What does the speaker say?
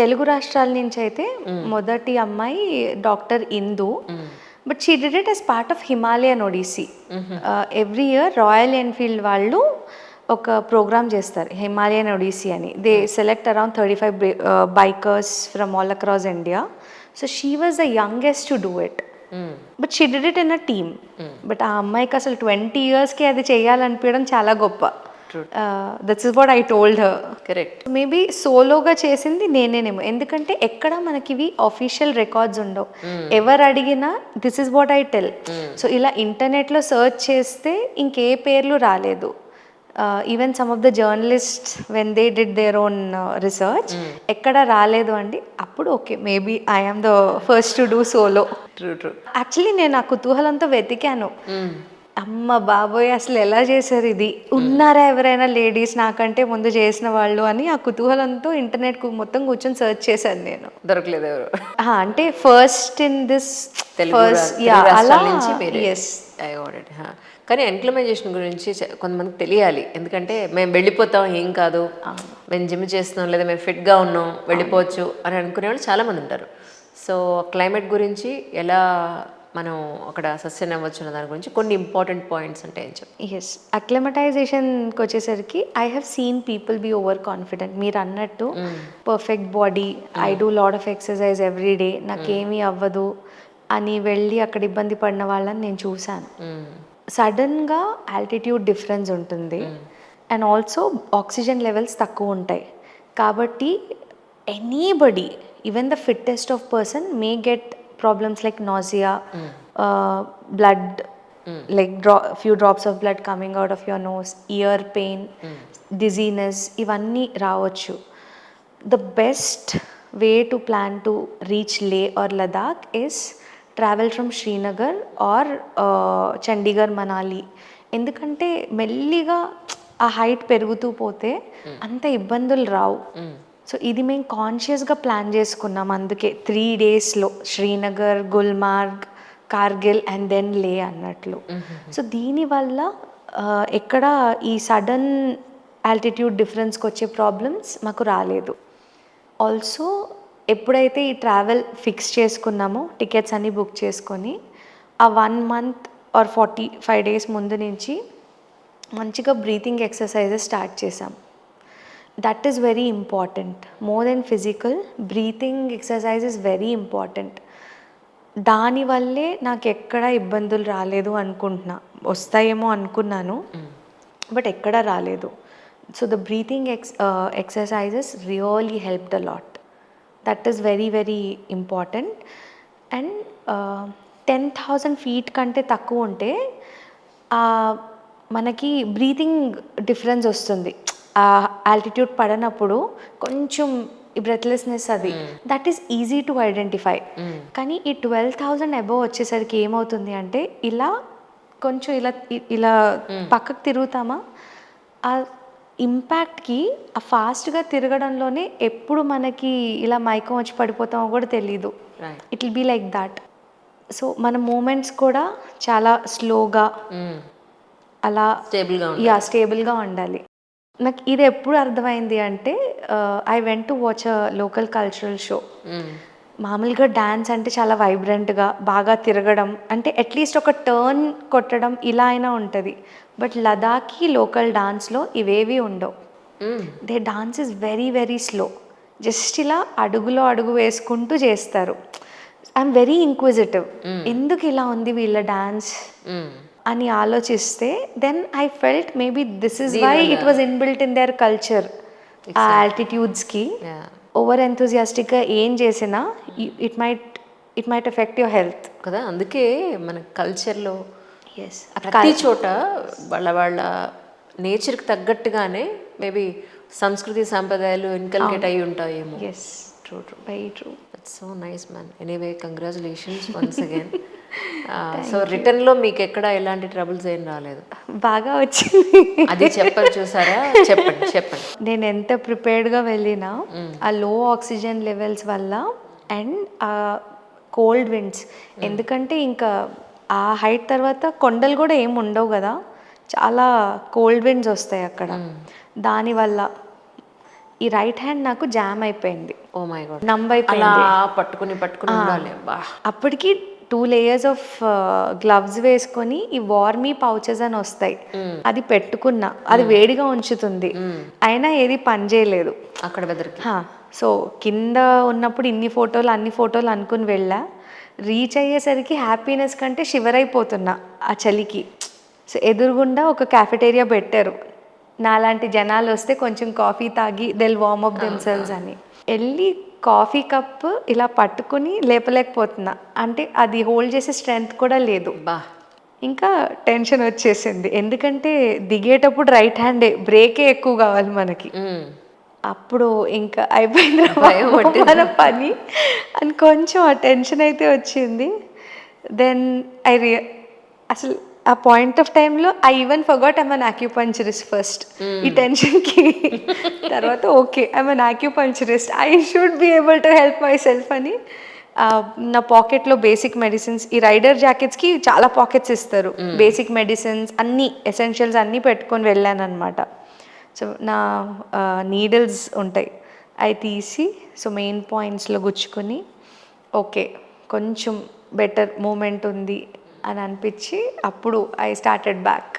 తెలుగు రాష్ట్రాల నుంచి అయితే మొదటి అమ్మాయి doctor Indu. But she did it as part of Himalayan odyssey. Every year Royal Enfield వాళ్ళు ఒక ప్రోగ్రామ్ చేస్తారు, హిమాలయన్ ఒడిస్సీ అని. They select around 35 bikers from all across India. So she was the youngest to do it. But she did it in a team. But ఆ అమ్మాయికి అసలు 20 yearsకి అది చేయాలనిపించడం చాలా గొప్ప. That's is what I told her. Correct. Maybe సోలోగా చేసింది నేనేనేమో, ఎందుకంటే ఎక్కడ మనకి ఇవి అఫీషియల్ రికార్డ్స్ ఉండవు. ఎవరు అడిగినా this is what I tell. So ఇలా ఇంటర్నెట్లో సర్చ్ చేస్తే ఇంకే పేర్లు రాలేదు. Even some of the journalist when they did their own research ఎక్కడ రాలేదు అండి. అప్పుడు okay, maybe I am the first to do solo. True true. Actually నేను ఆ కుతూహలంతో వెతికాను. అమ్మ బాబోయ్, అసలు ఎలా చేశారు ఇది, ఉన్నారా ఎవరైనా లేడీస్ నాకంటే ముందు చేసిన వాళ్ళు అని ఆ కుతూహలంతో ఇంటర్నెట్ మొత్తం కూర్చొని సర్చ్ చేశాను నేను. దొరకలేదు ఎవరు. అంటే ఫస్ట్ ఇన్ దిస్ రాష్ట్రాల నుంచి ఎస్ ఐ గాట్ ఇట్. కానీ ఎంక్లమైజేషన్ గురించి కొంతమందికి తెలియాలి. ఎందుకంటే మేము వెళ్ళిపోతాం, ఏం కాదు, మేము జిమ్ చేస్తున్నాం లేదా మేము ఫిట్గా ఉన్నాం వెళ్ళిపోవచ్చు అని అనుకునే వాళ్ళు చాలామంది ఉంటారు. సో క్లైమేట్ గురించి ఎలా మనం అక్కడ సస్టైన్ అవ్వచ్చు అన్న దాని గురించి కొన్ని ఇంపార్టెంట్ పాయింట్స్ అంటే ఏం చెప్పి. ఎస్, అక్లమటైజేషన్కి వచ్చేసరికి I have seen people be over confident. మీరు అన్నట్టు perfect body, I do lot of exercise every day, నాకేమీ అవ్వదు అని వెళ్ళి అక్కడ ఇబ్బంది పడిన వాళ్ళని నేను చూశాను. సడన్గా ఆల్టిట్యూడ్ డిఫరెన్స్ ఉంటుంది అండ్ ఆల్సో ఆక్సిజన్ లెవెల్స్ తక్కువ ఉంటాయి. కాబట్టి anybody, even the fittest of person may get problems like nausea, blood, like few drops of blood coming out of your nose, ear pain, dizziness, ivanni raavochu. The best way to plan to reach Leh or Ladakh is travel from Srinagar or Chandigarh, Manali. ఎందుకంటే మెల్లిగా ఆ height పెరుగుతూ పోతే అంత ఇబ్బందులు రావు. So ఇది మేము కాన్షియస్గా ప్లాన్ చేసుకున్నాం. అందుకే 3 daysలో శ్రీనగర్, గుల్మార్గ్, కార్గిల్ అండ్ దెన్ లే అన్నట్లు. సో దీనివల్ల ఎక్కడ ఈ సడన్ ఆల్టిట్యూడ్ డిఫరెన్స్కి వచ్చే ప్రాబ్లమ్స్ మాకు రాలేదు. ఆల్సో ఎప్పుడైతే ఈ ట్రావెల్ ఫిక్స్ చేసుకున్నామో, టికెట్స్ అన్నీ బుక్ చేసుకొని ఆ 1 month ఆర్ 45 days ముందు నుంచి మంచిగా బ్రీతింగ్ ఎక్సర్సైజెస్ స్టార్ట్ చేసాం. That is very important. More than physical, breathing exercise is very important. దానివల్లే నాకు ఎక్కడ ఇబ్బందులు రాలేదు అనుకుంటున్నా. వస్తాయేమో అనుకున్నాను, బట్ ఎక్కడ రాలేదు. So the breathing exercises really helped a lot. That is very very important. And 10,000 feet కంటే తక్కువ ఉంటే మనకి బ్రీతింగ్ డిఫరెన్స్ వస్తుంది. ఆల్టిట్యూడ్ పడినప్పుడు కొంచెం బ్రెత్లెస్నెస్, అది that is easy to identify. కానీ ఈ 12,000 అబోవ్ వచ్చేసరికి ఏమవుతుంది అంటే ఇలా కొంచెం ఇలా పక్కకు తిరుగుతామా, ఆ ఇంపాక్ట్కి ఆ ఫాస్ట్గా తిరగడంలోనే ఎప్పుడు మనకి ఇలా మైకం వచ్చి పడిపోతామో కూడా తెలీదు. It will be like that. So మన మూమెంట్స్ కూడా చాలా స్లోగా అలా స్టేబుల్గా ఉండాలి. నాకు ఇది ఎప్పుడు అర్థమైంది అంటే, I went to watch a local cultural show. మామూలుగా డ్యాన్స్ అంటే చాలా వైబ్రెంట్గా బాగా తిరగడం, అంటే అట్లీస్ట్ ఒక టర్న్ కొట్టడం ఇలా అయినా ఉంటుంది. బట్ లదాఖీ లోకల్ డాన్స్లో ఇవేవి ఉండవు. They dance is very very slow. Just ఇలా అడుగులో అడుగు వేసుకుంటూ చేస్తారు. ఐఎమ్ వెరీ ఇంక్విజిటివ్, ఎందుకు ఇలా ఉంది వీళ్ళ డాన్స్ అని ఆలోచిస్తే then I felt maybe this is why it was inbuilt in their culture. ఆ ఆల్టిట్యూడ్స్కి ఓవర్ ఎంతూజియాస్టిక్గా ఏం చేసినా it might affect your health కదా. అందుకే మన కల్చర్లో ప్రతి చోట వాళ్ళ నేచర్కి తగ్గట్టుగానే మేబీ సంస్కృతి సాంప్రదాయాలు ఇన్కల్కేట్ అయ్యి ఉంటాయేమో. Yes, true true, very true. That's so nice man. Anyway congratulations once again. So రిటర్న్లో మీకు ఎక్కడ ఎలాంటి ట్రబుల్స్ ఏం రాలేదు? బాగా వచ్చింది. అది చెప్పాలి, చూసారా? చెప్పండి. నేను ఎంత ప్రిపేర్డ్గా వెళ్ళినా ఆ లో ఆక్సిజన్ లెవెల్స్ వల్ల అండ్ ఆ కోల్డ్ విండ్స్, ఎందుకంటే ఇంకా ఆ హైట్ తర్వాత కొండలు కూడా ఏమి ఉండవు కదా, చాలా కోల్డ్ విండ్స్ వస్తాయి అక్కడ. దానివల్ల ఈ రైట్ హ్యాండ్ నాకు జామ్ అయిపోయింది, ఓ మై గాడ్, నంబ్ అలా అయిపోయింది. పట్టుకుని ఉండాలి. బా, అప్పటికి 2 layers ఆఫ్ గ్లవ్స్ వేసుకొని ఈ వార్మీ పౌచెస్ అని వస్తాయి, అది పెట్టుకున్నా. అది వేడిగా ఉంచుతుంది, అయినా ఏది పని చేయలేదు అక్కడ వెదర్కి. సో కింద ఉన్నప్పుడు అన్ని ఫోటోలు అనుకుని వెళ్ళా. రీచ్ అయ్యేసరికి హ్యాపీనెస్ కంటే షివర్ అయిపోతున్నా ఆ చలికి. సో ఎదురుగుండా ఒక క్యాఫెటేరియా పెట్టారు, నాలాంటి జనాలు వస్తే కొంచెం కాఫీ తాగి దెల్ వార్మ్ అప్ దెమ్సెల్వ్స్ అని. వెళ్ళి కాఫీ కప్ ఇలా పట్టుకుని లేపలేకపోతున్నా, అంటే అది హోల్డ్ చేసే స్ట్రెంగ్త్ కూడా లేదు. బా, ఇంకా టెన్షన్ వచ్చేసింది, ఎందుకంటే దిగేటప్పుడు రైట్ హ్యాండే, బ్రేకే ఎక్కువ కావాలి మనకి. అప్పుడు ఇంకా అయిపోయింది మన పని అని కొంచెం ఆ టెన్షన్ అయితే వచ్చింది. దెన్ అసలు ఆ పాయింట్ ఆఫ్ టైంలో I even forgot I'm an acupuncturist first. ఈ టెన్షన్కి తర్వాత okay I'm an acupuncturist, I should be able to help myself అని నా పాకెట్లో బేసిక్ మెడిసిన్స్, ఈ రైడర్ జాకెట్స్కి చాలా పాకెట్స్ ఇస్తారు, బేసిక్ మెడిసిన్స్ అన్నీ ఎసెన్షియల్స్ అన్నీ పెట్టుకొని వెళ్ళాను అనమాట. సో నా నీడిల్స్ ఉంటాయి, అవి తీసి సో మెయిన్ పాయింట్స్లో గుచ్చుకొని ఓకే కొంచెం బెటర్ మూమెంట్ ఉంది అని అనిపించి అప్పుడు ఐ స్టార్టెడ్ బ్యాక్.